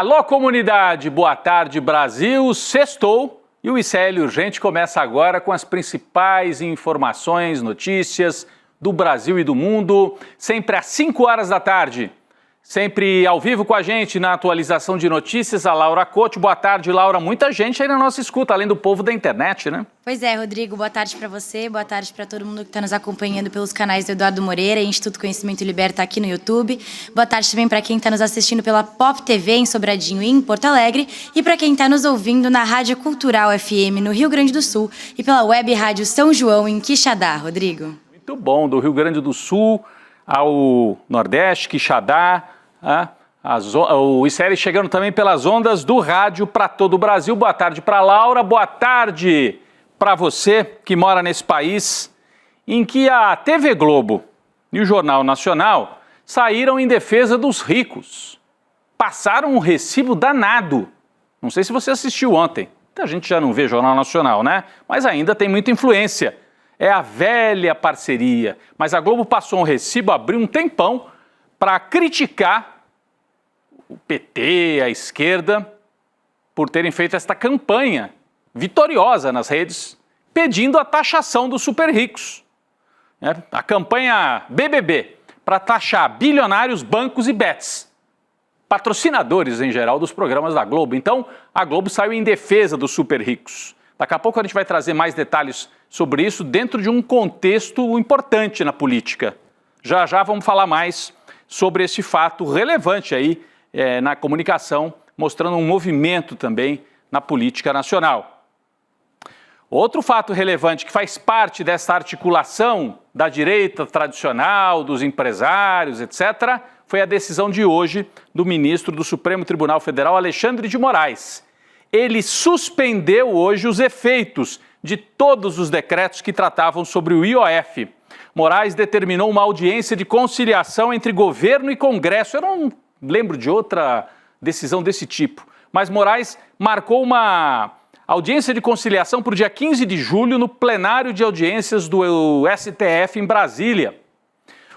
Alô, comunidade! Boa tarde, Brasil! Sextou e o ICL Urgente começa agora com as principais informações, notícias do Brasil e do mundo, sempre às 5 horas da tarde. Sempre ao vivo com a gente na atualização de notícias, a Laura Couto. Boa tarde, Laura. Muita gente aí na nossa escuta, além do povo da internet, né? Pois é, Rodrigo. Boa tarde para você, boa tarde para todo mundo que está nos acompanhando pelos canais do Eduardo Moreira e Instituto Conhecimento Liberta aqui no YouTube. Boa tarde também para quem está nos assistindo pela Pop TV em Sobradinho e em Porto Alegre e para quem está nos ouvindo na Rádio Cultural FM no Rio Grande do Sul e pela Web Rádio São João em Quixadá, Rodrigo. Muito bom, do Rio Grande do Sul ao Nordeste, Quixadá, o ICL chegando também pelas ondas do rádio para todo o Brasil. Boa tarde para Laura, boa tarde para você que mora nesse país em que a TV Globo e o Jornal Nacional saíram em defesa dos ricos. Passaram um recibo danado. Não sei se você assistiu ontem. A gente já não vê Jornal Nacional, né? Mas ainda tem muita influência. É a velha parceria. Mas a Globo passou um recibo, abriu um tempão para criticar o PT, a esquerda, por terem feito esta campanha vitoriosa nas redes, pedindo a taxação dos super ricos. A campanha BBB, para taxar bilionários, bancos e bets, patrocinadores em geral dos programas da Globo. Então, a Globo saiu em defesa dos super ricos. Daqui a pouco a gente vai trazer mais detalhes sobre isso dentro de um contexto importante na política. Já já vamos falar mais sobre esse fato relevante aí na comunicação, mostrando um movimento também na política nacional. Outro fato relevante que faz parte dessa articulação da direita tradicional, dos empresários, etc., foi a decisão de hoje do ministro do Supremo Tribunal Federal, Alexandre de Moraes. Ele suspendeu hoje os efeitos de todos os decretos que tratavam sobre o IOF. Moraes determinou uma audiência de conciliação entre governo e Congresso. Eu não lembro de outra decisão desse tipo, mas Moraes marcou uma audiência de conciliação para o dia 15 de julho no plenário de audiências do STF em Brasília.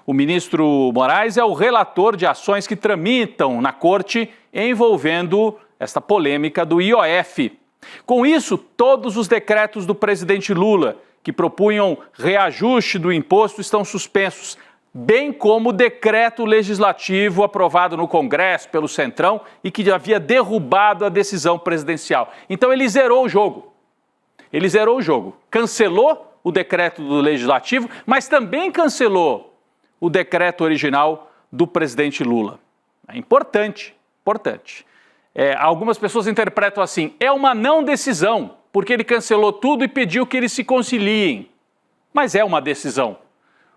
O ministro Moraes é o relator de ações que tramitam na corte envolvendo esta polêmica do IOF. Com isso, todos os decretos do presidente Lula que propunham reajuste do imposto estão suspensos, bem como o decreto legislativo aprovado no Congresso pelo Centrão e que havia derrubado a decisão presidencial. Então ele zerou o jogo. Ele zerou o jogo. Cancelou o decreto do legislativo, mas também cancelou o decreto original do presidente Lula. É importante, importante. Algumas pessoas interpretam assim, é uma não decisão, porque ele cancelou tudo e pediu que eles se conciliem. Mas é uma decisão,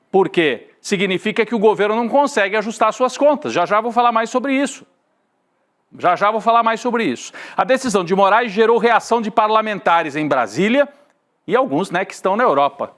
porque significa que o governo não consegue ajustar suas contas. Já já vou falar mais sobre isso. Já já vou falar mais sobre isso. A decisão de Moraes gerou reação de parlamentares em Brasília e alguns, que estão na Europa,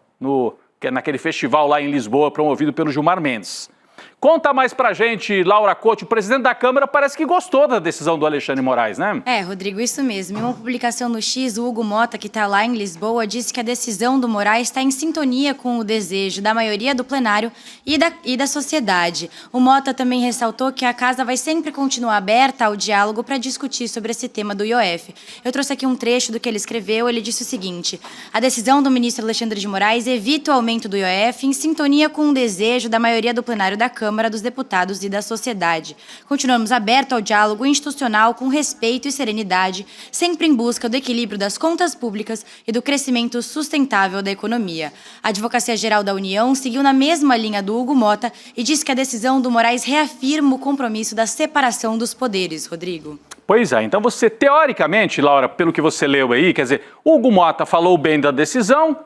naquele festival lá em Lisboa, promovido pelo Gilmar Mendes. Conta mais pra gente, Laura Couto. O presidente da Câmara parece que gostou da decisão do Alexandre de Moraes, né? Rodrigo, isso mesmo. Em uma publicação no X, o Hugo Mota, que está lá em Lisboa, disse que a decisão do Moraes está em sintonia com o desejo da maioria do plenário e da sociedade. O Mota também ressaltou que a casa vai sempre continuar aberta ao diálogo para discutir sobre esse tema do IOF. Eu trouxe aqui um trecho do que ele escreveu. Ele disse o seguinte: a decisão do ministro Alexandre de Moraes evita o aumento do IOF em sintonia com o desejo da maioria do plenário da Câmara, dos Deputados e da sociedade. Continuamos abertos ao diálogo institucional com respeito e serenidade, sempre em busca do equilíbrio das contas públicas e do crescimento sustentável da economia. A Advocacia Geral da União seguiu na mesma linha do Hugo Mota e disse que a decisão do Moraes reafirma o compromisso da separação dos poderes, Rodrigo. Pois é, então você, teoricamente, Laura, pelo que você leu aí, quer dizer, Hugo Mota falou bem da decisão,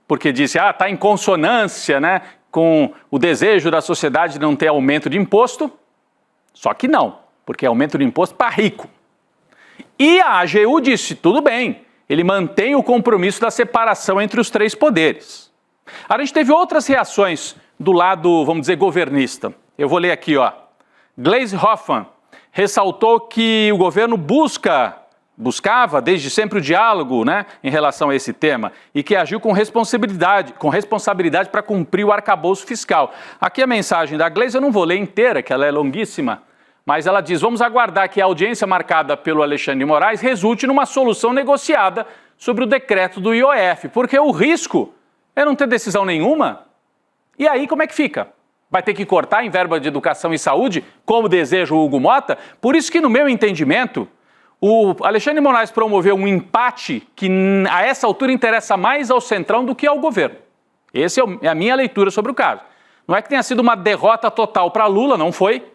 porque disse, está em consonância, com o desejo da sociedade de não ter aumento de imposto, só que não, porque é aumento de imposto para rico. E a AGU disse, tudo bem, ele mantém o compromisso da separação entre os três poderes. A gente teve outras reações do lado, vamos dizer, governista. Eu vou ler aqui, Gleisi Hoffmann ressaltou que o governo buscava desde sempre o diálogo, em relação a esse tema e que agiu com responsabilidade para cumprir o arcabouço fiscal. Aqui a mensagem da Gleisi, eu não vou ler inteira, que ela é longuíssima, Mas ela diz, vamos aguardar que a audiência marcada pelo Alexandre de Moraes resulte numa solução negociada sobre o decreto do IOF, porque o risco é não ter decisão nenhuma. E aí como é que fica? Vai ter que cortar em verba de educação e saúde, como deseja o Hugo Mota? Por isso que, no meu entendimento, o Alexandre de Moraes promoveu um empate que a essa altura interessa mais ao Centrão do que ao governo. Essa é a minha leitura sobre o caso. Não é que tenha sido uma derrota total para Lula, não foi,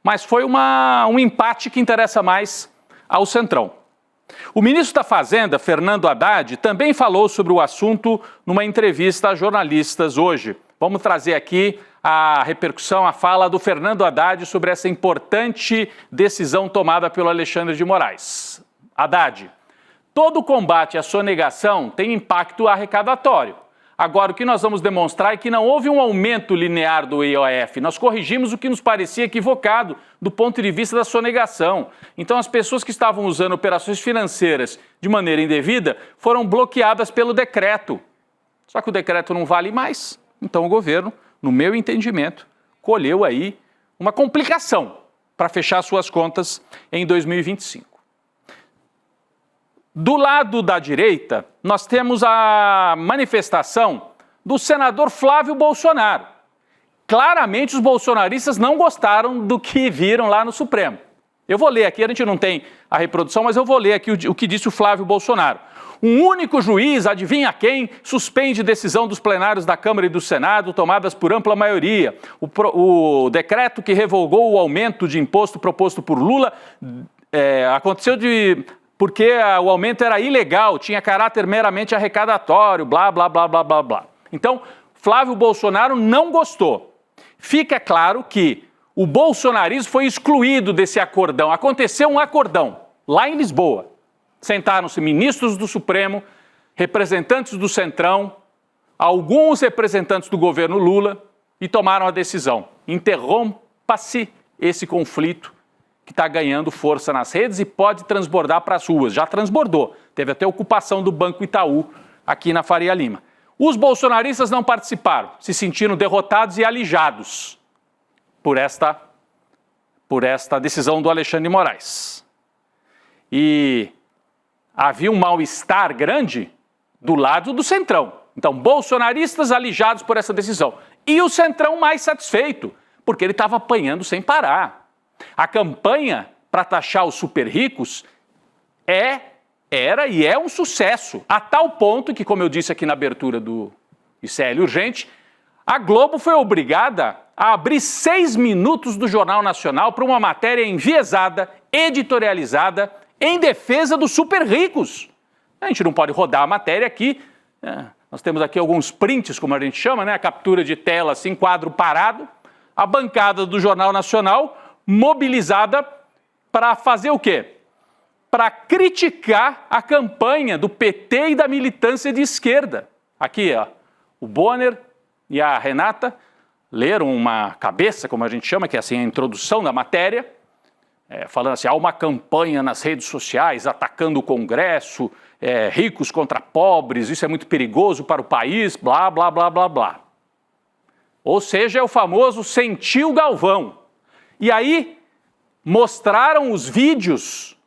mas foi um empate que interessa mais ao Centrão. O ministro da Fazenda, Fernando Haddad, também falou sobre o assunto numa entrevista a jornalistas hoje. Vamos trazer aqui a repercussão, a fala do Fernando Haddad sobre essa importante decisão tomada pelo Alexandre de Moraes. Haddad, todo combate à sonegação tem impacto arrecadatório. Agora, o que nós vamos demonstrar é que não houve um aumento linear do IOF. Nós corrigimos o que nos parecia equivocado do ponto de vista da sonegação. Então, as pessoas que estavam usando operações financeiras de maneira indevida foram bloqueadas pelo decreto. Só que o decreto não vale mais. Então, o governo, no meu entendimento, colheu aí uma complicação para fechar suas contas em 2025. Do lado da direita, nós temos a manifestação do senador Flávio Bolsonaro. Claramente, os bolsonaristas não gostaram do que viram lá no Supremo. Eu vou ler aqui, a gente não tem a reprodução, mas eu vou ler aqui o que disse o Flávio Bolsonaro. Um único juiz, adivinha quem, suspende decisão dos plenários da Câmara e do Senado tomadas por ampla maioria. O decreto que revogou o aumento de imposto proposto por Lula aconteceu porque o aumento era ilegal, tinha caráter meramente arrecadatório, blá, blá, blá, blá, blá, blá. Então, Flávio Bolsonaro não gostou. Fica claro que o bolsonarismo foi excluído desse acordão. Aconteceu um acordão lá em Lisboa. Sentaram-se ministros do Supremo, representantes do Centrão, alguns representantes do governo Lula e tomaram a decisão. Interrompa-se esse conflito que está ganhando força nas redes e pode transbordar para as ruas. Já transbordou. Teve até ocupação do Banco Itaú aqui na Faria Lima. Os bolsonaristas não participaram, se sentiram derrotados e alijados por esta decisão do Alexandre de Moraes. E havia um mal-estar grande do lado do Centrão. Então, bolsonaristas alijados por essa decisão. E o Centrão mais satisfeito, porque ele estava apanhando sem parar. A campanha para taxar os super ricos era e é um sucesso, a tal ponto que, como eu disse aqui na abertura do ICL Urgente, a Globo foi obrigada a abrir 6 minutos do Jornal Nacional para uma matéria enviesada, editorializada, em defesa dos super ricos. A gente não pode rodar a matéria aqui, nós temos aqui alguns prints, como a gente chama, né? A captura de tela, assim, quadro parado, a bancada do Jornal Nacional mobilizada para fazer o quê? Para criticar a campanha do PT e da militância de esquerda. Aqui, ó, o Bonner e a Renata leram uma cabeça, como a gente chama, que é assim a introdução da matéria, falando assim, há uma campanha nas redes sociais atacando o Congresso, ricos contra pobres, isso é muito perigoso para o país, blá, blá, blá, blá, blá. Ou seja, é o famoso sentiu Galvão. E aí mostraram os vídeos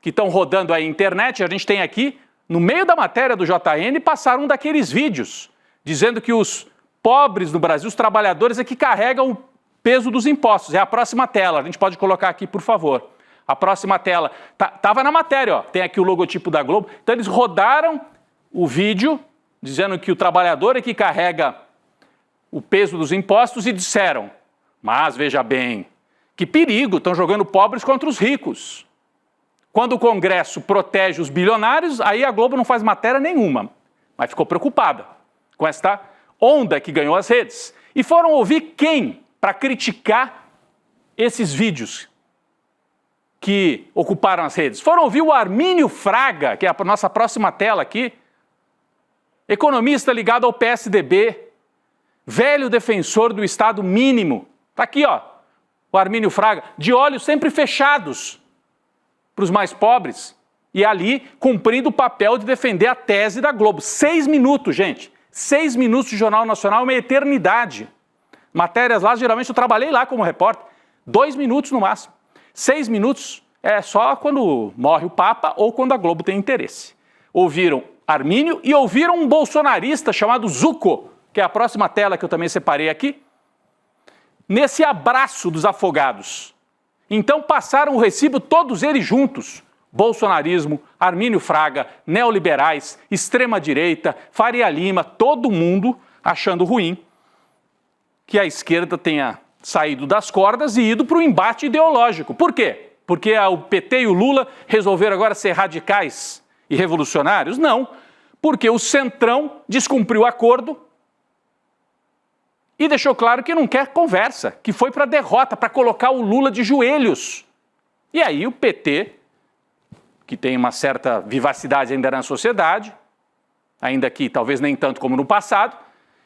que estão rodando aí na internet, a gente tem aqui, no meio da matéria do JN, passaram um daqueles vídeos, dizendo que os pobres no Brasil, os trabalhadores, é que carregam o peso dos impostos. É a próxima tela, a gente pode colocar aqui, por favor. A próxima tela. Estava na matéria, ó. Tem aqui o logotipo da Globo. Então eles rodaram o vídeo, dizendo que o trabalhador é que carrega o peso dos impostos e disseram, mas veja bem, que perigo, estão jogando pobres contra os ricos. Quando o Congresso protege os bilionários, aí a Globo não faz matéria nenhuma, mas ficou preocupada com esta onda que ganhou as redes. E foram ouvir quem para criticar esses vídeos que ocuparam as redes? Foram ouvir o Armínio Fraga, que é a nossa próxima tela aqui, economista ligado ao PSDB, velho defensor do Estado mínimo. Está aqui, ó, o Armínio Fraga, de olhos sempre fechados para os mais pobres, e ali cumprindo o papel de defender a tese da Globo. 6 minutos, gente. 6 minutos de Jornal Nacional é uma eternidade. Matérias lá, geralmente eu trabalhei lá como repórter. 2 minutos no máximo. 6 minutos é só quando morre o Papa ou quando a Globo tem interesse. Ouviram Armínio e ouviram um bolsonarista chamado Zucco, que é a próxima tela que eu também separei aqui, nesse abraço dos afogados. Então passaram o recibo todos eles juntos. Bolsonarismo, Armínio Fraga, neoliberais, extrema-direita, Faria Lima, todo mundo achando ruim que a esquerda tenha saído das cordas e ido para o embate ideológico. Por quê? Porque o PT e o Lula resolveram agora ser radicais e revolucionários? Não, porque o Centrão descumpriu o acordo e deixou claro que não quer conversa, que foi para a derrota, para colocar o Lula de joelhos. E aí o PT, que tem uma certa vivacidade ainda na sociedade, ainda que talvez nem tanto como no passado,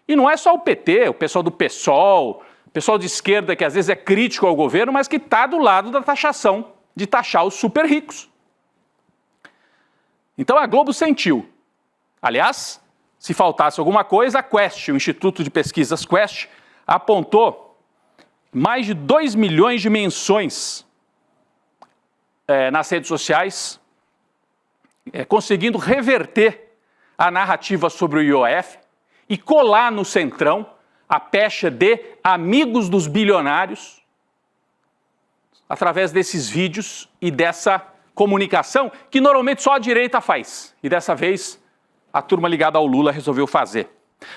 e não é só o PT, o pessoal do PSOL, o pessoal de esquerda que às vezes é crítico ao governo, mas que está do lado da taxação, de taxar os super ricos. Então a Globo sentiu. Aliás, se faltasse alguma coisa, a Quest, o Instituto de Pesquisas Quest, apontou mais de 2 milhões de menções nas redes sociais, conseguindo reverter a narrativa sobre o IOF e colar no Centrão a pecha de amigos dos bilionários através desses vídeos e dessa comunicação que normalmente só a direita faz. E dessa vez a turma ligada ao Lula resolveu fazer.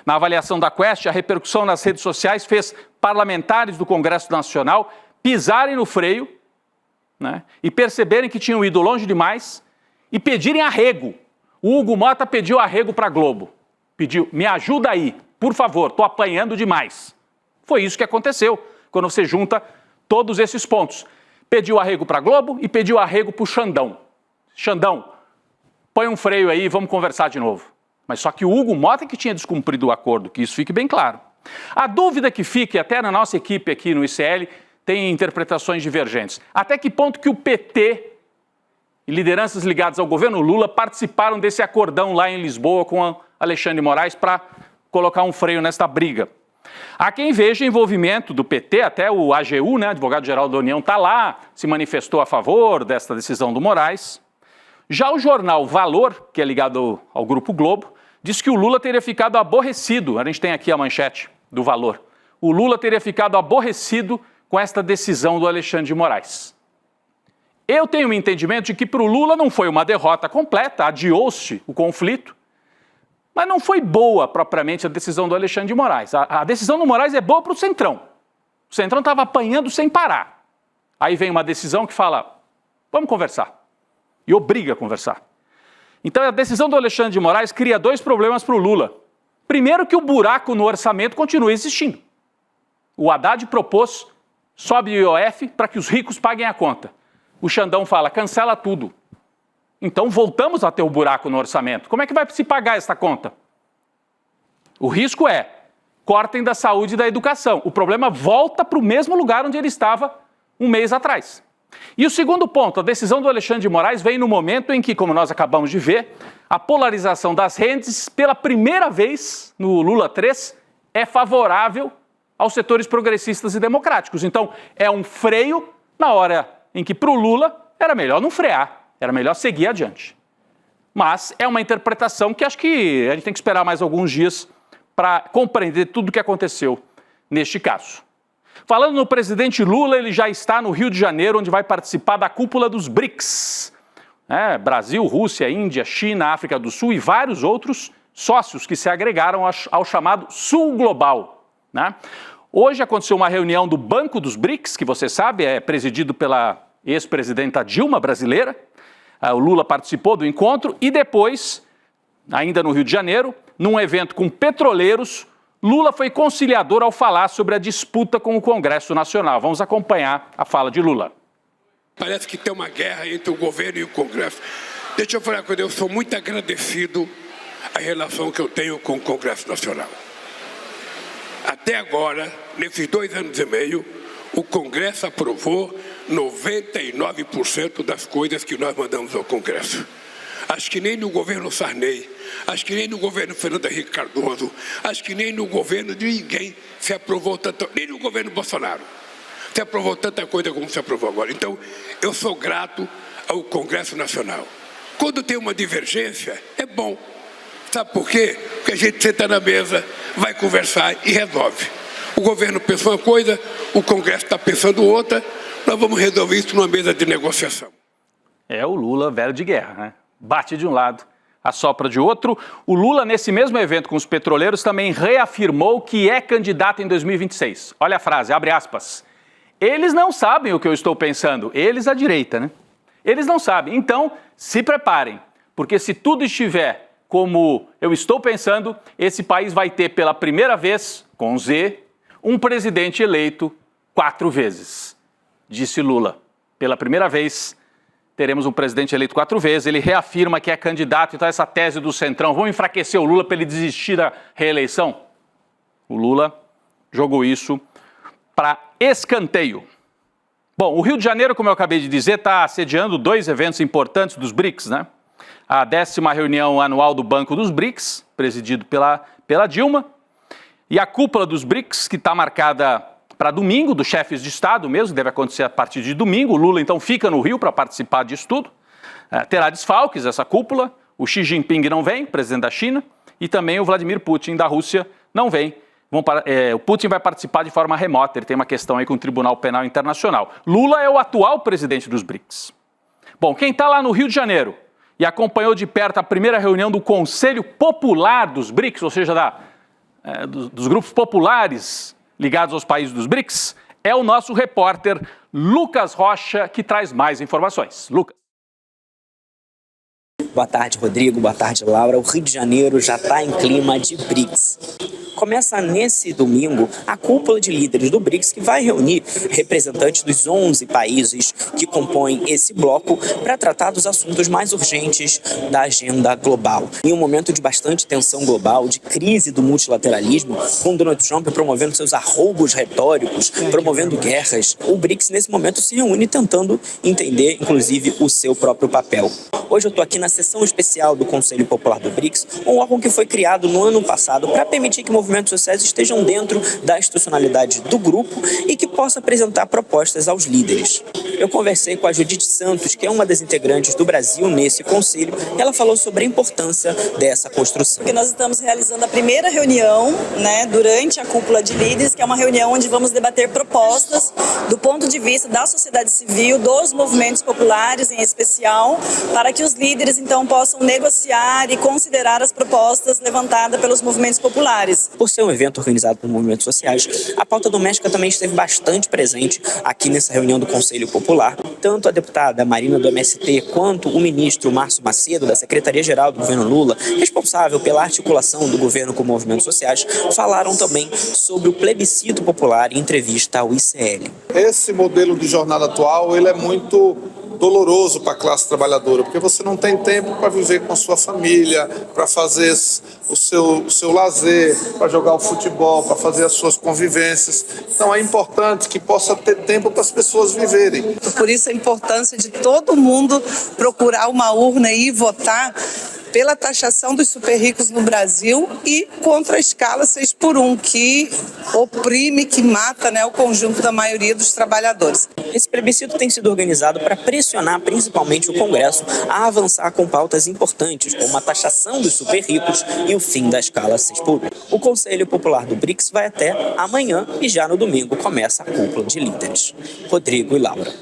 Na avaliação da Quest, a repercussão nas redes sociais fez parlamentares do Congresso Nacional pisarem no freio, né, e perceberem que tinham ido longe demais e pedirem arrego. O Hugo Mota pediu arrego para a Globo. Pediu, me ajuda aí, por favor, estou apanhando demais. Foi isso que aconteceu quando você junta todos esses pontos. Pediu arrego para a Globo e pediu arrego para o Xandão. Xandão, põe um freio aí e vamos conversar de novo. Mas só que o Hugo Mota que tinha descumprido o acordo, que isso fique bem claro. A dúvida que fica, até na nossa equipe aqui no ICL, tem interpretações divergentes. Até que ponto que o PT e lideranças ligadas ao governo Lula participaram desse acordão lá em Lisboa com Alexandre de Moraes para colocar um freio nesta briga. Há quem veja envolvimento do PT, até o AGU, né, advogado-geral da União, está lá, se manifestou a favor desta decisão do Moraes. Já o jornal Valor, que é ligado ao Grupo Globo, diz que o Lula teria ficado aborrecido, a gente tem aqui a manchete do Valor, o Lula teria ficado aborrecido com esta decisão do Alexandre de Moraes. Eu tenho um entendimento de que para o Lula não foi uma derrota completa, adiou-se o conflito, mas não foi boa propriamente a decisão do Alexandre de Moraes. A decisão do Moraes é boa para o Centrão. O Centrão estava apanhando sem parar. Aí vem uma decisão que fala, vamos conversar. E obriga a conversar. Então a decisão do Alexandre de Moraes cria 2 problemas para o Lula. Primeiro que o buraco no orçamento continua existindo. O Haddad propôs, sobe o IOF para que os ricos paguem a conta. O Xandão fala, cancela tudo. Então voltamos a ter o buraco no orçamento. Como é que vai se pagar essa conta? O risco é, cortem da saúde e da educação. O problema volta para o mesmo lugar onde ele estava um mês atrás. E o segundo ponto, a decisão do Alexandre de Moraes vem no momento em que, como nós acabamos de ver, a polarização das redes, pela primeira vez no Lula 3, é favorável aos setores progressistas e democráticos. Então, é um freio na hora em que, para o Lula, era melhor não frear, era melhor seguir adiante. Mas é uma interpretação que acho que a gente tem que esperar mais alguns dias para compreender tudo o que aconteceu neste caso. Falando no presidente Lula, ele já está no Rio de Janeiro, onde vai participar da cúpula dos BRICS. Brasil, Rússia, Índia, China, África do Sul e vários outros sócios que se agregaram ao chamado Sul Global, né? Hoje aconteceu uma reunião do Banco dos BRICS, que você sabe, é presidido pela ex-presidenta Dilma brasileira. O Lula participou do encontro e depois, ainda no Rio de Janeiro, num evento com petroleiros, Lula foi conciliador ao falar sobre a disputa com o Congresso Nacional. Vamos acompanhar a fala de Lula. Parece que tem uma guerra entre o governo e o Congresso. Deixa eu falar com eu sou muito agradecido à relação que eu tenho com o Congresso Nacional. Até agora, nesses 2 anos e meio, o Congresso aprovou 99% das coisas que nós mandamos ao Congresso. Acho que nem no governo Sarney, acho que nem no governo Fernando Henrique Cardoso, acho que nem no governo de ninguém se aprovou tanto, nem no governo Bolsonaro. se aprovou tanta coisa como se aprovou agora. Então, eu sou grato ao Congresso Nacional. Quando tem uma divergência, é bom. Sabe por quê? Porque a gente senta na mesa, vai conversar e resolve. O governo pensou uma coisa, o Congresso está pensando outra, nós vamos resolver isso numa mesa de negociação. É o Lula velho de guerra, né? Bate de um lado, assopra de outro. O Lula, nesse mesmo evento com os petroleiros, também reafirmou que é candidato em 2026. Olha a frase, abre aspas. Eles não sabem o que eu estou pensando. Eles, à direita, né? Eles não sabem. Então, se preparem, porque se tudo estiver como eu estou pensando, esse país vai ter pela primeira vez, com Z, um presidente eleito 4 vezes. Disse Lula. Pela primeira vez, teremos um presidente eleito 4 vezes. Ele reafirma que é candidato. Então, essa tese do Centrão, vamos enfraquecer o Lula para ele desistir da reeleição? O Lula jogou isso para escanteio. Bom, o Rio de Janeiro, como eu acabei de dizer, está sediando 2 eventos importantes dos BRICS, né? A 10ª reunião anual do Banco dos BRICS, presidido pela Dilma, e a cúpula dos BRICS, que está marcada para domingo, dos chefes de Estado mesmo, que deve acontecer a partir de domingo. O Lula, então, fica no Rio para participar disso tudo. Terá desfalques essa cúpula. O Xi Jinping não vem, presidente da China, e também o Vladimir Putin, da Rússia, não vem. O Putin vai participar de forma remota, ele tem uma questão aí com o Tribunal Penal Internacional. Lula é o atual presidente dos BRICS. Bom, quem está lá no Rio de Janeiro e acompanhou de perto a primeira reunião do Conselho Popular dos BRICS, ou seja, dos grupos populares ligados aos países dos BRICS, é o nosso repórter Lucas Rocha, que traz mais informações. Lucas. Boa tarde, Rodrigo. Boa tarde, Laura. O Rio de Janeiro já está em clima de BRICS. Começa nesse domingo a cúpula de líderes do BRICS, que vai reunir representantes dos 11 países que compõem esse bloco para tratar dos assuntos mais urgentes da agenda global. Em um momento de bastante tensão global, de crise do multilateralismo, com Donald Trump promovendo seus arroubos retóricos, promovendo guerras, o BRICS nesse momento se reúne tentando entender, inclusive, o seu próprio papel. Hoje eu estou aqui na sessão especial do Conselho Popular do BRICS, um órgão que foi criado no ano passado para permitir que movimentos sociais estejam dentro da institucionalidade do grupo e que possa apresentar propostas aos líderes. Eu conversei com a Judith Santos, que é uma das integrantes do Brasil nesse conselho, e ela falou sobre a importância dessa construção. Porque nós estamos realizando a primeira reunião, durante a cúpula de líderes, que é uma reunião onde vamos debater propostas do ponto de vista da sociedade civil, dos movimentos populares em especial, para que os líderes então possam negociar e considerar as propostas levantadas pelos movimentos populares. Por ser um evento organizado por movimentos sociais, a pauta doméstica também esteve bastante presente aqui nessa reunião do Conselho Popular. Tanto a deputada Marina do MST quanto o ministro Márcio Macedo, da Secretaria-Geral do governo Lula, responsável pela articulação do governo com movimentos sociais, falaram também sobre o plebiscito popular em entrevista ao ICL. Esse modelo de jornada atual, ele é muito doloroso para a classe trabalhadora, porque você não tem tempo para viver com a sua família, para fazer o seu lazer, para jogar o futebol, para fazer as suas convivências. Então é importante que possa ter tempo para as pessoas viverem. Por isso a importância de todo mundo procurar uma urna e votar pela taxação dos super ricos no Brasil e contra a escala 6x1, que oprime, que mata o conjunto da maioria dos trabalhadores. Esse plebiscito tem sido organizado para pressionar principalmente o Congresso a avançar com pautas importantes, como a taxação dos super ricos e o fim da escala 6x1. O Conselho Popular do BRICS vai até amanhã e já no domingo começa a cúpula de líderes. Rodrigo e Laura.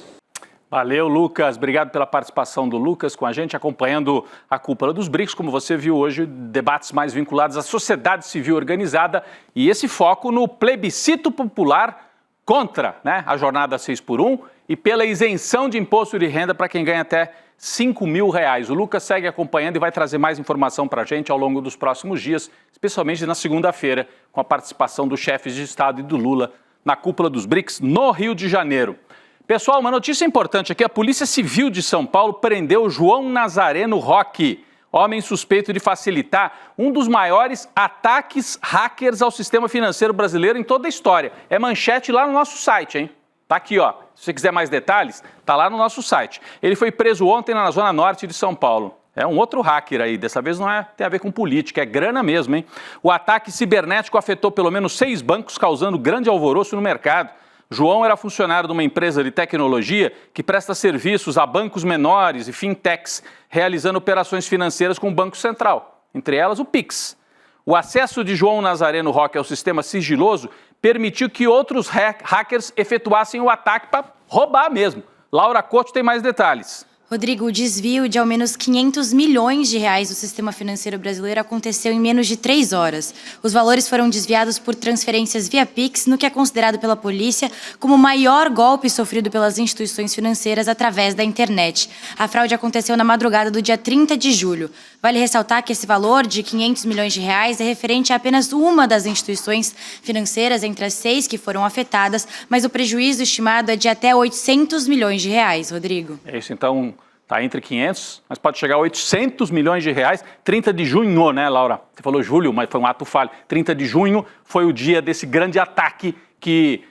Valeu, Lucas. Obrigado pela participação do Lucas com a gente, acompanhando a cúpula dos BRICS. Como você viu hoje, debates mais vinculados à sociedade civil organizada e esse foco no plebiscito popular contra a jornada 6x1 e pela isenção de imposto de renda para quem ganha até R$5.000. O Lucas segue acompanhando e vai trazer mais informação para a gente ao longo dos próximos dias, especialmente na segunda-feira, com a participação dos chefes de Estado e do Lula na cúpula dos BRICS no Rio de Janeiro. Pessoal, uma notícia importante aqui, a Polícia Civil de São Paulo prendeu João Nazareno Roque, homem suspeito de facilitar um dos maiores ataques hackers ao sistema financeiro brasileiro em toda a história. É manchete lá no nosso site, hein? Tá aqui, ó. Se você quiser mais detalhes, tá lá no nosso site. Ele foi preso ontem na Zona Norte de São Paulo. É um outro hacker aí, dessa vez não tem a ver com política, é grana mesmo, hein? O ataque cibernético afetou pelo menos 6 bancos, causando grande alvoroço no mercado. João era funcionário de uma empresa de tecnologia que presta serviços a bancos menores e fintechs, realizando operações financeiras com o Banco Central, entre elas o Pix. O acesso de João Nazareno Roque ao sistema sigiloso permitiu que outros hackers efetuassem o ataque para roubar mesmo. Laura Couto tem mais detalhes. Rodrigo, o desvio de ao menos 500 milhões de reais do sistema financeiro brasileiro aconteceu em menos de 3 horas. Os valores foram desviados por transferências via Pix, no que é considerado pela polícia como o maior golpe sofrido pelas instituições financeiras através da internet. A fraude aconteceu na madrugada do dia 30 de julho. Vale ressaltar que esse valor de 500 milhões de reais é referente a apenas uma das instituições financeiras entre as 6 que foram afetadas, mas o prejuízo estimado é de até 800 milhões de reais, Rodrigo. É isso, então, está entre 500, mas pode chegar a 800 milhões de reais. 30 de junho, né, Laura? Você falou julho, mas foi um ato falho. 30 de junho foi o dia desse grande ataque que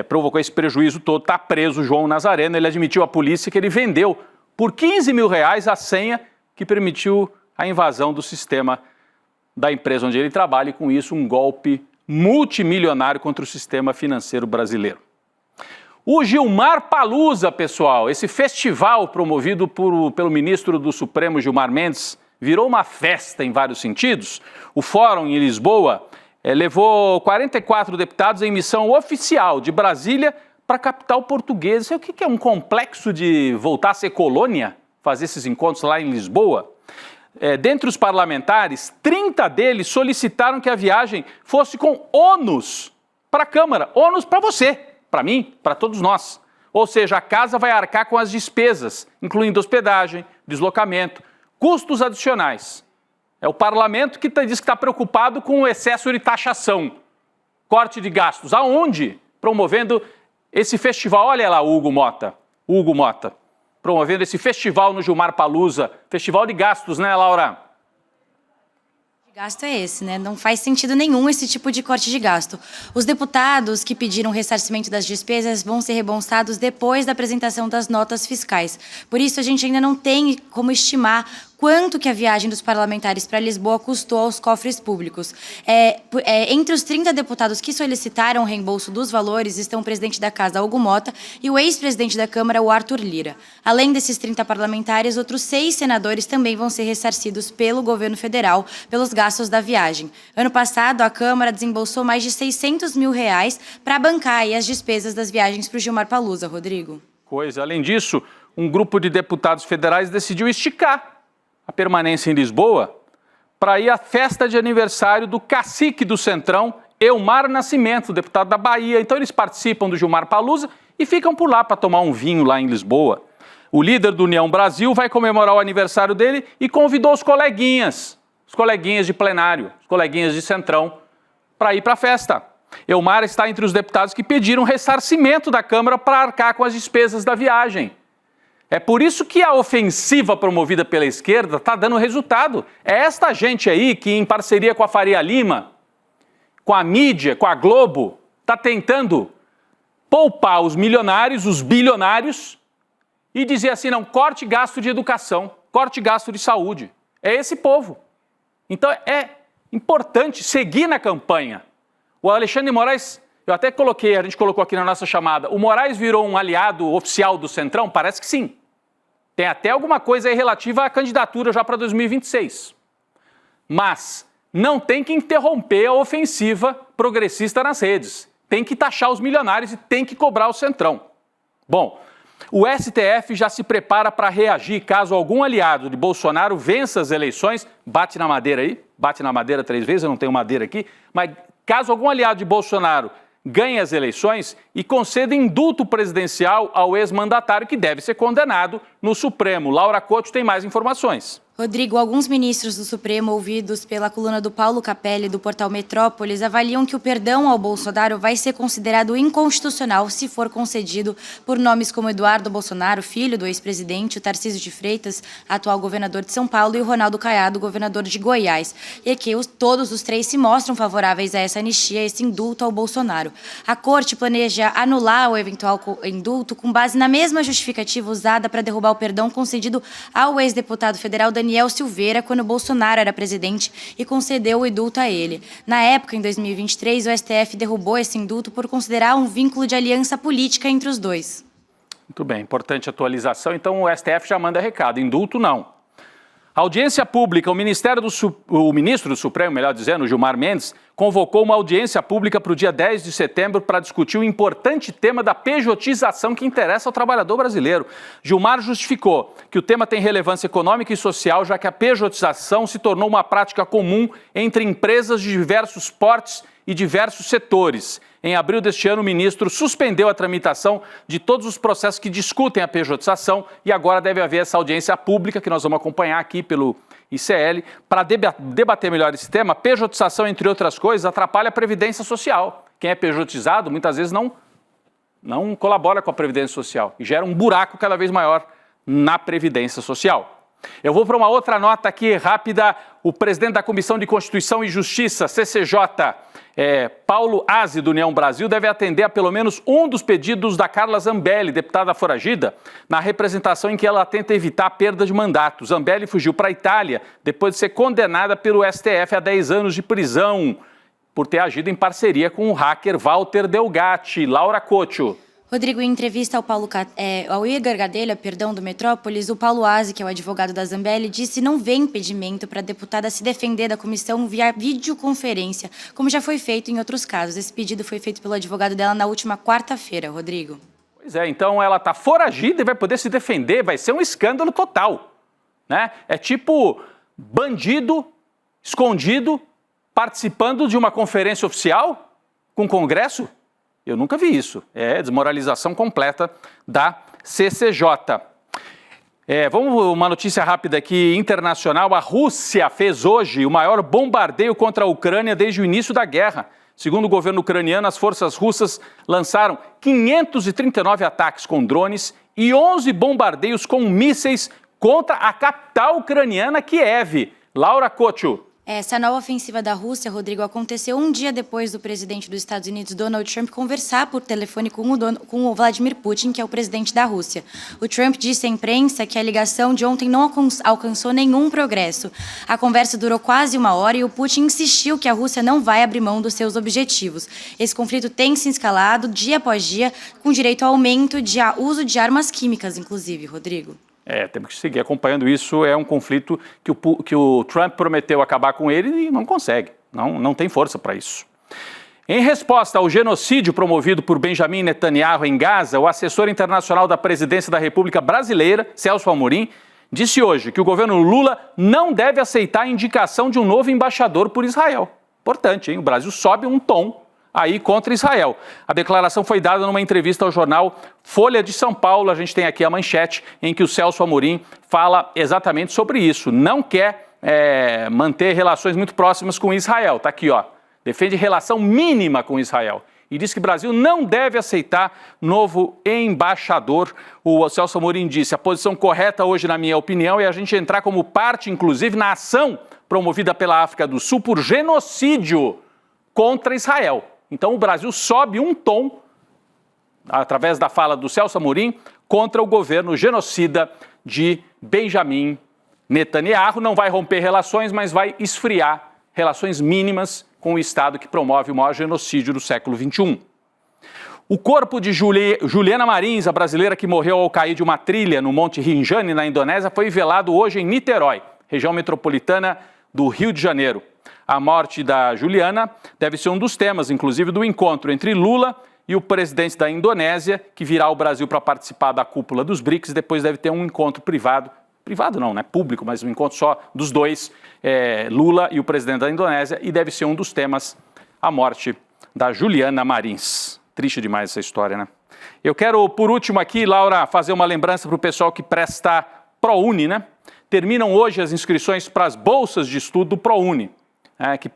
provocou esse prejuízo todo. Está preso o João Nazareno. Ele admitiu à polícia que ele vendeu por 15 mil reais a senha que permitiu a invasão do sistema da empresa onde ele trabalha e, com isso, um golpe multimilionário contra o sistema financeiro brasileiro. O Gilmar Palusa, pessoal, esse festival promovido pelo ministro do Supremo, Gilmar Mendes, virou uma festa em vários sentidos. O fórum em Lisboa levou 44 deputados em missão oficial de Brasília para a capital portuguesa. O que é um complexo de voltar a ser colônia, fazer esses encontros lá em Lisboa? Dentre os parlamentares, 30 deles solicitaram que a viagem fosse com ônus para a Câmara, ônus para você, para mim, para todos nós. Ou seja, a casa vai arcar com as despesas, incluindo hospedagem, deslocamento, custos adicionais. É o parlamento que diz que está preocupado com o excesso de taxação, corte de gastos. Aonde? Promovendo esse festival. Olha lá o Hugo Mota, promovendo esse festival no Gilmar Palusa. Festival de gastos, né, Laura? Gasto é esse, né? Não faz sentido nenhum esse tipo de corte de gasto. Os deputados que pediram ressarcimento das despesas vão ser reembolsados depois da apresentação das notas fiscais. Por isso, a gente ainda não tem como estimar quanto que a viagem dos parlamentares para Lisboa custou aos cofres públicos. Entre os 30 deputados que solicitaram o reembolso dos valores estão o presidente da Casa, Hugo Mota, e o ex-presidente da Câmara, o Arthur Lira. Além desses 30 parlamentares, outros 6 senadores também vão ser ressarcidos pelo governo federal pelos gastos da viagem. Ano passado, a Câmara desembolsou mais de 600 mil reais para bancar aí as despesas das viagens para o Gilmar Palusa, Rodrigo. Além disso, um grupo de deputados federais decidiu esticar a permanência em Lisboa para ir à festa de aniversário do cacique do Centrão, Elmar Nascimento, deputado da Bahia. Então eles participam do Gilmar Palusa e ficam por lá para tomar um vinho lá em Lisboa. O líder do União Brasil vai comemorar o aniversário dele e convidou os coleguinhas de plenário, os coleguinhas de Centrão, para ir para a festa. Elmar está entre os deputados que pediram ressarcimento da Câmara para arcar com as despesas da viagem. É por isso que a ofensiva promovida pela esquerda está dando resultado. É esta gente aí que, em parceria com a Faria Lima, com a mídia, com a Globo, está tentando poupar os milionários, os bilionários, e dizer assim, não, corte gasto de educação, corte gasto de saúde. É esse povo. Então é importante seguir na campanha. O Alexandre de Moraes, eu até coloquei, a gente colocou aqui na nossa chamada, o Moraes virou um aliado oficial do Centrão? Parece que sim. Tem até alguma coisa aí relativa à candidatura já para 2026. Mas não tem que interromper a ofensiva progressista nas redes. Tem que taxar os milionários e tem que cobrar o Centrão. Bom, o STF já se prepara para reagir caso algum aliado de Bolsonaro vença as eleições. Bate na madeira aí, bate na madeira 3 vezes, eu não tenho madeira aqui, mas caso algum aliado de Bolsonaro ganhe as eleições e conceda indulto presidencial ao ex-mandatário que deve ser condenado no Supremo. Laura Couto tem mais informações. Rodrigo, alguns ministros do Supremo, ouvidos pela coluna do Paulo Capelli, do portal Metrópolis, avaliam que o perdão ao Bolsonaro vai ser considerado inconstitucional se for concedido por nomes como Eduardo Bolsonaro, filho do ex-presidente, o Tarcísio de Freitas, atual governador de São Paulo, e o Ronaldo Caiado, governador de Goiás. E é que todos os 3 se mostram favoráveis a essa anistia, a esse indulto ao Bolsonaro. A Corte planeja anular o eventual indulto com base na mesma justificativa usada para derrubar o perdão concedido ao ex-deputado federal Danilo Daniel Silveira quando Bolsonaro era presidente e concedeu o indulto a ele. Na época, em 2023, o STF derrubou esse indulto por considerar um vínculo de aliança política entre os dois. Muito bem, importante atualização. Então o STF já manda recado, indulto não. Audiência pública, o ministro do Supremo, melhor dizendo, Gilmar Mendes, convocou uma audiência pública para o dia 10 de setembro para discutir o importante tema da pejotização que interessa ao trabalhador brasileiro. Gilmar justificou que o tema tem relevância econômica e social, já que a pejotização se tornou uma prática comum entre empresas de diversos portes e diversos setores. Em abril deste ano, o ministro suspendeu a tramitação de todos os processos que discutem a pejotização e agora deve haver essa audiência pública que nós vamos acompanhar aqui pelo ICL para debater melhor esse tema. Pejotização, entre outras coisas, atrapalha a previdência social. Quem é pejotizado muitas vezes não colabora com a previdência social e gera um buraco cada vez maior na previdência social. Eu vou para uma outra nota aqui rápida. O presidente da Comissão de Constituição e Justiça, CCJ, Paulo Aze, do União Brasil, deve atender a pelo menos um dos pedidos da Carla Zambelli, deputada foragida, na representação em que ela tenta evitar a perda de mandato. Zambelli fugiu para a Itália depois de ser condenada pelo STF a 10 anos de prisão por ter agido em parceria com o hacker Walter Delgatti. Laura Couto. Rodrigo, em entrevista ao Igor Gadelha, do Metrópolis, o Paulo Aze, que é o advogado da Zambelli, disse que não vê impedimento para a deputada se defender da comissão via videoconferência, como já foi feito em outros casos. Esse pedido foi feito pelo advogado dela na última quarta-feira, Rodrigo. Pois é, então ela está foragida e vai poder se defender, vai ser um escândalo total, né? É tipo bandido escondido participando de uma conferência oficial com o Congresso. Eu nunca vi isso. É desmoralização completa da CCJ. Vamos uma notícia rápida aqui, internacional. A Rússia fez hoje o maior bombardeio contra a Ucrânia desde o início da guerra. Segundo o governo ucraniano, as forças russas lançaram 539 ataques com drones e 11 bombardeios com mísseis contra a capital ucraniana, Kiev. Laura Couto. Essa nova ofensiva da Rússia, Rodrigo, aconteceu um dia depois do presidente dos Estados Unidos, Donald Trump, conversar por telefone com o Vladimir Putin, que é o presidente da Rússia. O Trump disse à imprensa que a ligação de ontem não alcançou nenhum progresso. A conversa durou quase uma hora e o Putin insistiu que a Rússia não vai abrir mão dos seus objetivos. Esse conflito tem se escalado dia após dia, com direito ao aumento de uso de armas químicas, inclusive, Rodrigo. Temos que seguir acompanhando isso. É um conflito que o Trump prometeu acabar com ele e não consegue. Não tem força para isso. Em resposta ao genocídio promovido por Benjamin Netanyahu em Gaza, o assessor internacional da Presidência da República Brasileira, Celso Amorim, disse hoje que o governo Lula não deve aceitar a indicação de um novo embaixador por Israel. Importante, hein? O Brasil sobe um tom aí contra Israel. A declaração foi dada numa entrevista ao jornal Folha de São Paulo. A gente tem aqui a manchete em que o Celso Amorim fala exatamente sobre isso. Não quer manter relações muito próximas com Israel. Está aqui, ó. Defende relação mínima com Israel. E diz que o Brasil não deve aceitar novo embaixador. O Celso Amorim disse: a posição correta hoje, na minha opinião, é a gente entrar como parte, inclusive, na ação promovida pela África do Sul por genocídio contra Israel. Então o Brasil sobe um tom, através da fala do Celso Amorim, contra o governo genocida de Benjamin Netanyahu. Não vai romper relações, mas vai esfriar relações mínimas com o Estado que promove o maior genocídio do século XXI. O corpo de Juliana Marins, a brasileira que morreu ao cair de uma trilha no Monte Rinjani, na Indonésia, foi velado hoje em Niterói, região metropolitana do Rio de Janeiro. A morte da Juliana deve ser um dos temas, inclusive, do encontro entre Lula e o presidente da Indonésia, que virá ao Brasil para participar da cúpula dos BRICS. Depois deve ter um encontro privado não, né? Público, mas um encontro só dos dois, Lula e o presidente da Indonésia, e deve ser um dos temas a morte da Juliana Marins. Triste demais essa história, né? Eu quero, por último aqui, Laura, fazer uma lembrança para o pessoal que presta ProUni, né? Terminam hoje as inscrições para as bolsas de estudo do ProUni. Que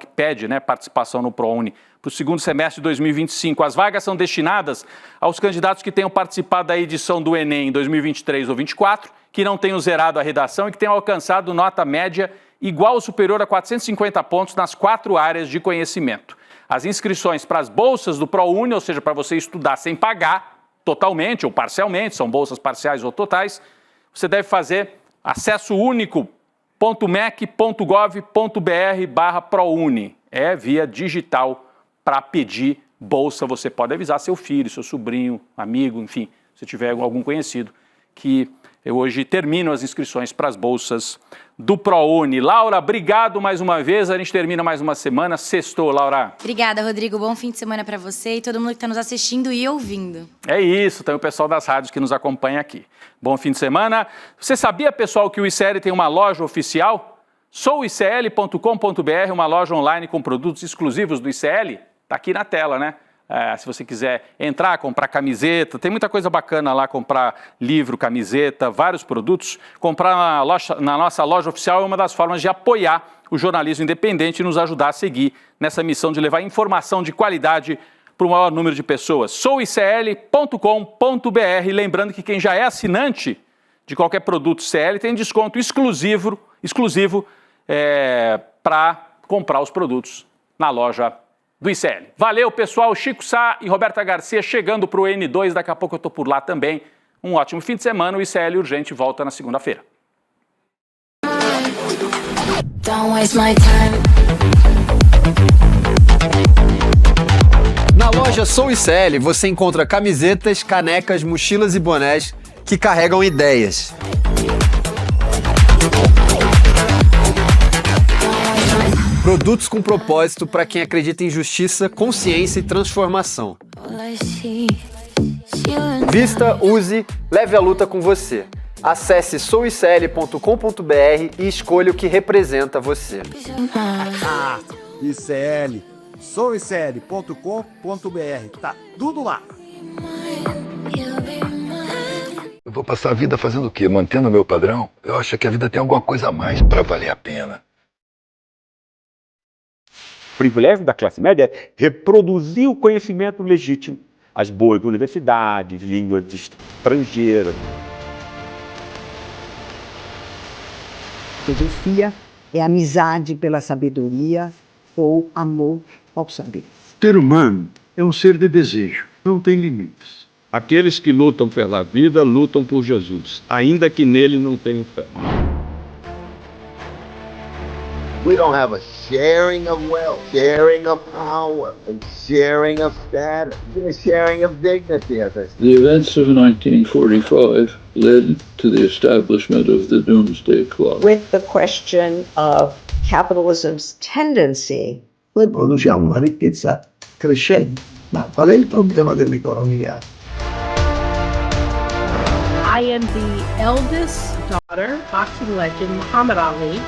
pede, né, participação no ProUni para o segundo semestre de 2025. As vagas são destinadas aos candidatos que tenham participado da edição do Enem em 2023 ou 2024, que não tenham zerado a redação e que tenham alcançado nota média igual ou superior a 450 pontos nas 4 áreas de conhecimento. As inscrições para as bolsas do ProUni, ou seja, para você estudar sem pagar totalmente ou parcialmente, são bolsas parciais ou totais, você deve fazer acesso único .mec.gov.br/ProUni. É via digital para pedir bolsa. Você pode avisar seu filho, seu sobrinho, amigo, enfim, se tiver algum conhecido, que eu hoje termino as inscrições para as bolsas do ProUni. Laura, obrigado mais uma vez. A gente termina mais uma semana. Sextou, Laura. Obrigada, Rodrigo. Bom fim de semana para você e todo mundo que está nos assistindo e ouvindo. É isso, tem o pessoal das rádios que nos acompanha aqui. Bom fim de semana. Você sabia, pessoal, que o ICL tem uma loja oficial? souicl.com.br, uma loja online com produtos exclusivos do ICL. Está aqui na tela, né? Se você quiser entrar, comprar camiseta, tem muita coisa bacana lá, comprar livro, camiseta, vários produtos. Comprar na nossa loja oficial é uma das formas de apoiar o jornalismo independente e nos ajudar a seguir nessa missão de levar informação de qualidade para o maior número de pessoas. souicl.com.br. Lembrando que quem já é assinante de qualquer produto CL tem desconto exclusivo para comprar os produtos na loja do ICL. Valeu, pessoal. Chico Sá e Roberta Garcia chegando para o N2. Daqui a pouco eu estou por lá também. Um ótimo fim de semana. O ICL Urgente volta na segunda-feira. Na loja Sou ICL você encontra camisetas, canecas, mochilas e bonés que carregam ideias. Produtos com propósito para quem acredita em justiça, consciência e transformação. Vista, use, leve a luta com você. Acesse souicl.com.br e escolha o que representa você. ICL. souicl.com.br. Tá tudo lá. Eu vou passar a vida fazendo o quê? Mantendo o meu padrão? Eu acho que a vida tem alguma coisa a mais para valer a pena. O privilégio da classe média é reproduzir o conhecimento legítimo, as boas universidades, línguas estrangeiras. Filosofia é amizade pela sabedoria ou amor ao saber. O ser humano é um ser de desejo, não tem limites. Aqueles que lutam pela vida, lutam por Jesus, ainda que nele não tenham fé. We don't have a sharing of wealth, sharing of power, and sharing of status, and a sharing of dignity, as I said. The events of 1945 led to the establishment of the Doomsday Clock. With the question of capitalism's tendency. Noi produciamo una ricchezza crescente, ma qual è il problema dell'economia? I am the eldest daughter, boxing legend Muhammad Ali.